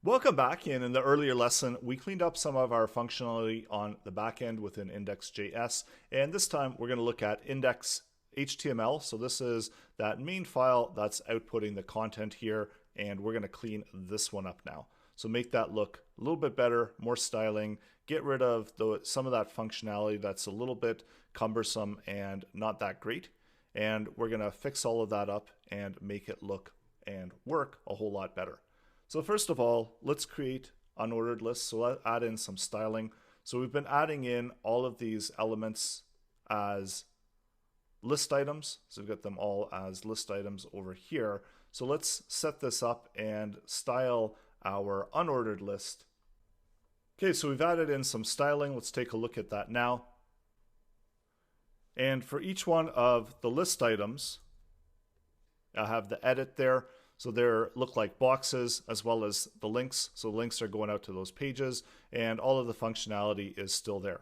Welcome back. In the earlier lesson, we cleaned up some of our functionality on the back end within index.js, and this time we're going to look at index.html. So this is that main file that's outputting the content here, and we're going to clean this one up now. So make that look a little bit better, more styling, get rid of some of that functionality that's a little bit cumbersome and not that great. And we're going to fix all of that up and make it look and work a whole lot better. So first of all, let's create unordered lists. So let's add in some styling. So we've been adding in all of these elements as list items. So we've got them all as list items over here. So let's set this up and style our unordered list. Okay, so we've added in some styling. Let's take a look at that now. And for each one of the list items, I have the edit there. So they look like boxes as well as the links. So links are going out to those pages and all of the functionality is still there.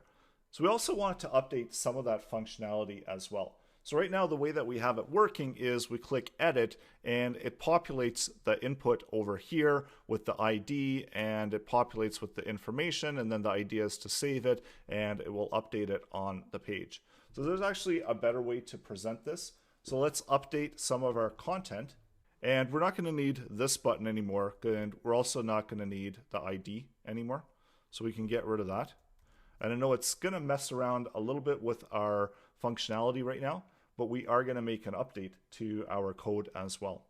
So we also want to update some of that functionality as well. So right now the way that we have it working is we click edit and it populates the input over here with the ID and it populates with the information, and then the idea is to save it and it will update it on the page. So there's actually a better way to present this. So let's update some of our content. And we're not going to need this button anymore, and we're also not going to need the ID anymore. So we can get rid of that. And I know it's going to mess around a little bit with our functionality right now, but we are going to make an update to our code as well.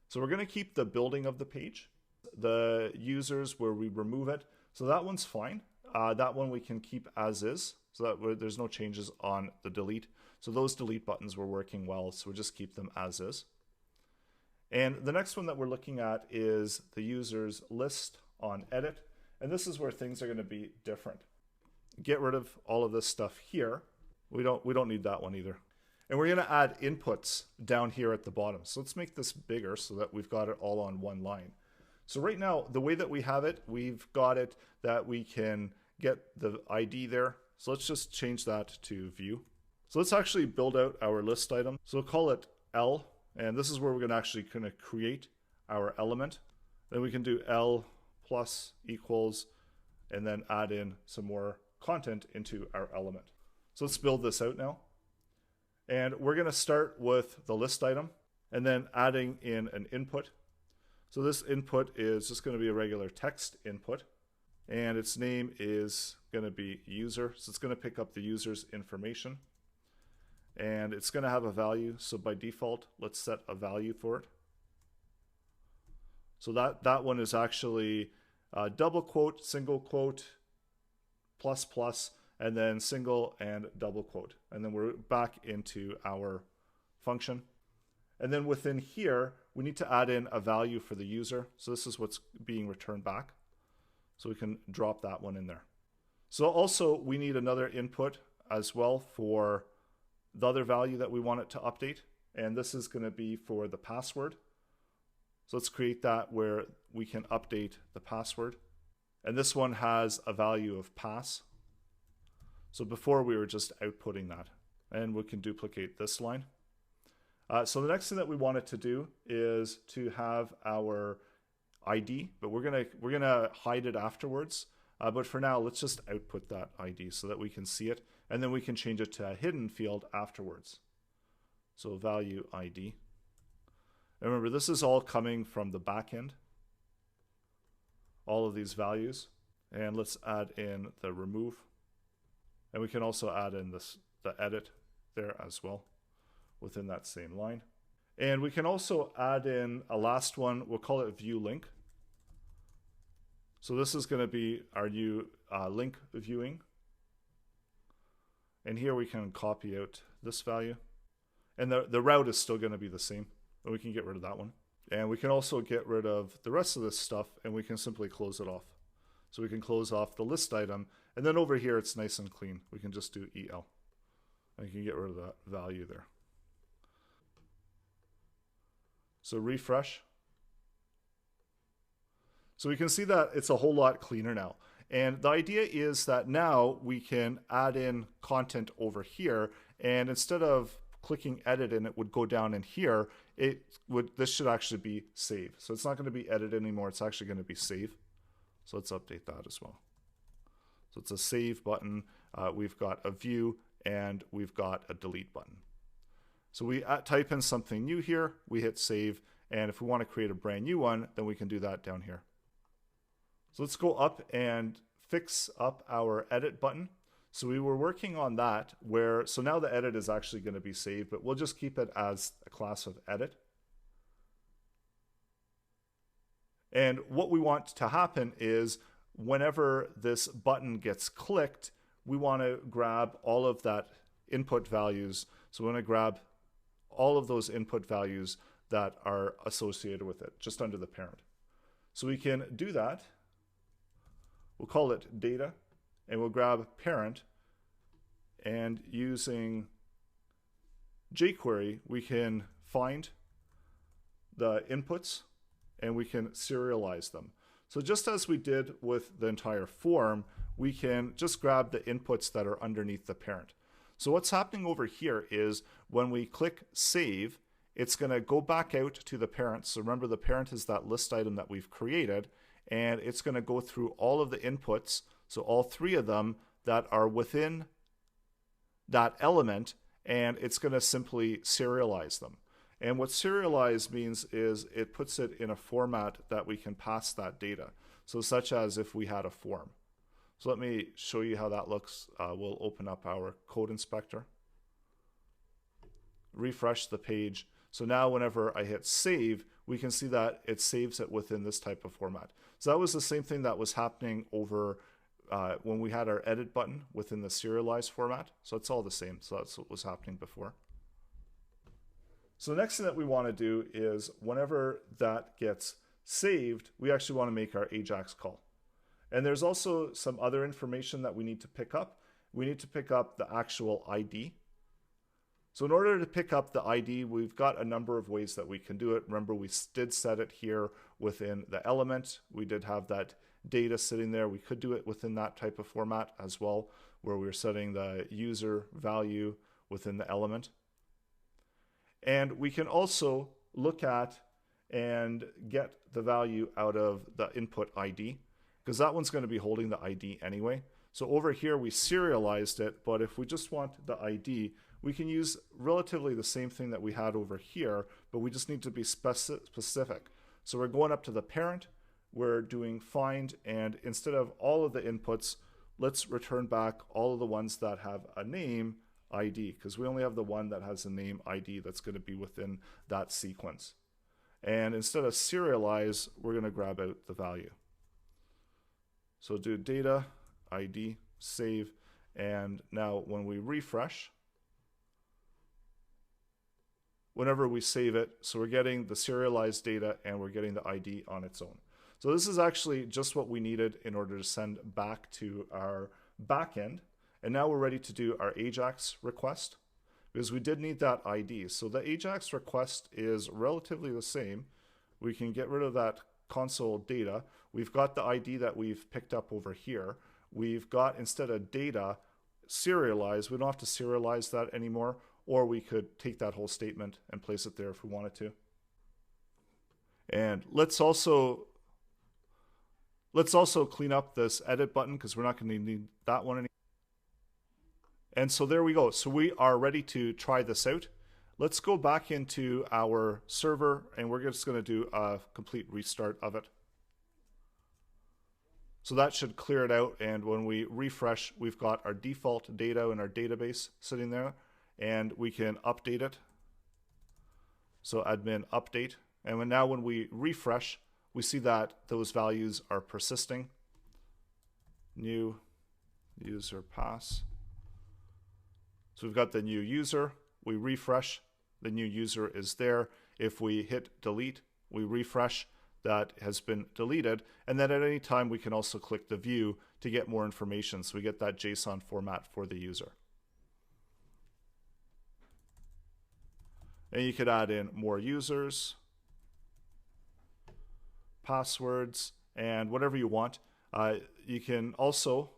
So we're going to keep the building of the page, the users where we remove it. So that one's fine. That one we can keep as is, so that there's no changes on the delete. So those delete buttons were working well, so we'll just keep them as is. And the next one that we're looking at is the users list on edit. And this is where things are going to be different. Get rid of all of this stuff here. We don't need that one either. And we're going to add inputs down here at the bottom. So let's make this bigger so that we've got it all on one line. So right now, the way that we have it, we've got it that we can get the ID there. So let's just change that to view. So let's actually build out our list item. So we'll call it L. And this is where we're going to create our element. Then we can do L plus equals and then add in some more content into our element. So let's build this out now. And we're going to start with the list item and then adding in an input. So this input is just going to be a regular text input. And its name is going to be user. So it's going to pick up the user's information. And it's going to have a value. So by default, let's set a value for it. So that one is actually double quote, single quote, plus plus, and then single and double quote. And then we're back into our function. And then within here, we need to add in a value for the user. So this is what's being returned back. So we can drop that one in there. So also we need another input as well for the other value that we want it to update, and this is going to be for the password. So let's create that where we can update the password, and this one has a value of pass. So before we were just outputting that, and we can duplicate this line. So the next thing that we want it to do is to have our ID, but we're gonna hide it afterwards. But for now, let's just output that ID so that we can see it. And then we can change it to a hidden field afterwards. So value ID. And remember, this is all coming from the back end. All of these values. And let's add in the remove. And we can also add in the edit there as well within that same line. And we can also add in a last one. We'll call it view link. So this is going to be our new link viewing. And here we can copy out this value. And the route is still going to be the same. But we can get rid of that one. And we can also get rid of the rest of this stuff, and we can simply close it off. So we can close off the list item. And then over here, it's nice and clean. We can just do EL. And you can get rid of that value there. So refresh. So we can see that it's a whole lot cleaner now. And the idea is that now we can add in content over here, and instead of clicking edit and it would go down in here, this should actually be save. So it's not going to be edit anymore. It's actually going to be save. So let's update that as well. So it's a save button. We've got a view and we've got a delete button. So we type in something new here, we hit save, and if we want to create a brand new one, then we can do that down here. So let's go up and fix up our edit button. So we were working on that so now the edit is actually going to be saved, but we'll just keep it as a class of edit. And what we want to happen is whenever this button gets clicked, we want to grab all of that input values. So we want to grab all of those input values that are associated with it, just under the parent. So we can do that. We'll call it data, and we'll grab parent, and using jQuery, we can find the inputs and we can serialize them. So just as we did with the entire form, we can just grab the inputs that are underneath the parent. So what's happening over here is when we click save, it's going to go back out to the parent. So remember, the parent is that list item that we've created, and it's going to go through all of the inputs, so all 3 of them that are within that element, and it's going to simply serialize them. And what serialize means is it puts it in a format that we can pass that data. So such as if we had a form. So let me show you how that looks. We'll open up our code inspector, refresh the page. So now whenever I hit save, we can see that it saves it within this type of format. So that was the same thing that was happening over when we had our edit button within the serialized format. So it's all the same. So that's what was happening before. So the next thing that we want to do is whenever that gets saved, we actually want to make our AJAX call. And there's also some other information that we need to pick up. We need to pick up the actual ID. So in order to pick up the ID, we've got a number of ways that we can do it. Remember, we did set it here within the element. We did have that data sitting there. We could do it within that type of format as well, where we're setting the user value within the element. And we can also look at and get the value out of the input ID, because that one's going to be holding the ID anyway. So over here we serialized it, but if we just want the ID, we can use relatively the same thing that we had over here, but we just need to be specific. So we're going up to the parent, we're doing find, and instead of all of the inputs, let's return back all of the ones that have a name ID, because we only have the one that has a name ID that's going to be within that sequence. And instead of serialize, we're going to grab out the value. So do data, ID, save, and now when we refresh, whenever we save it, so we're getting the serialized data and we're getting the ID on its own. So this is actually just what we needed in order to send back to our backend. And now we're ready to do our AJAX request, because we did need that ID. So the AJAX request is relatively the same. We can get rid of that console data. We've got the ID that we've picked up over here. We've got, instead of data, serialize. We don't have to serialize that anymore, or we could take that whole statement and place it there if we wanted to. And let's also clean up this edit button, because we're not going to need that one anymore. And so there we go. So we are ready to try this out. Let's go back into our server, and we're just going to do a complete restart of it. So that should clear it out, and when we refresh, we've got our default data in our database sitting there, and we can update it. So admin update, and now when we refresh, we see that those values are persisting. New user pass. So we've got the new user, we refresh, the new user is there. If we hit delete, we refresh, that has been deleted. And then at any time, we can also click the view to get more information. So we get that JSON format for the user. And you could add in more users, passwords, and whatever you want. You can also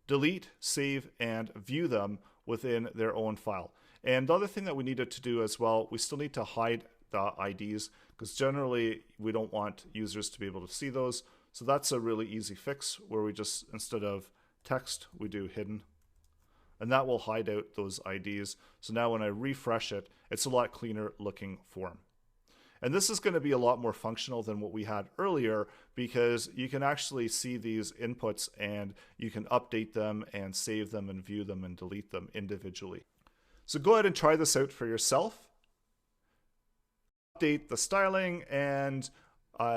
delete, save, and view them within their own file. And the other thing that we needed to do as well, we still need to hide the IDs because generally we don't want users to be able to see those. So that's a really easy fix where we just, instead of text, we do hidden. And that will hide out those IDs. So now when I refresh it, it's a lot cleaner looking form. And this is going to be a lot more functional than what we had earlier because you can actually see these inputs and you can update them and save them and view them and delete them individually. So go ahead and try this out for yourself. Update the styling, and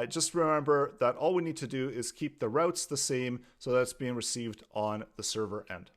just remember that all we need to do is keep the routes the same so that it's being received on the server end.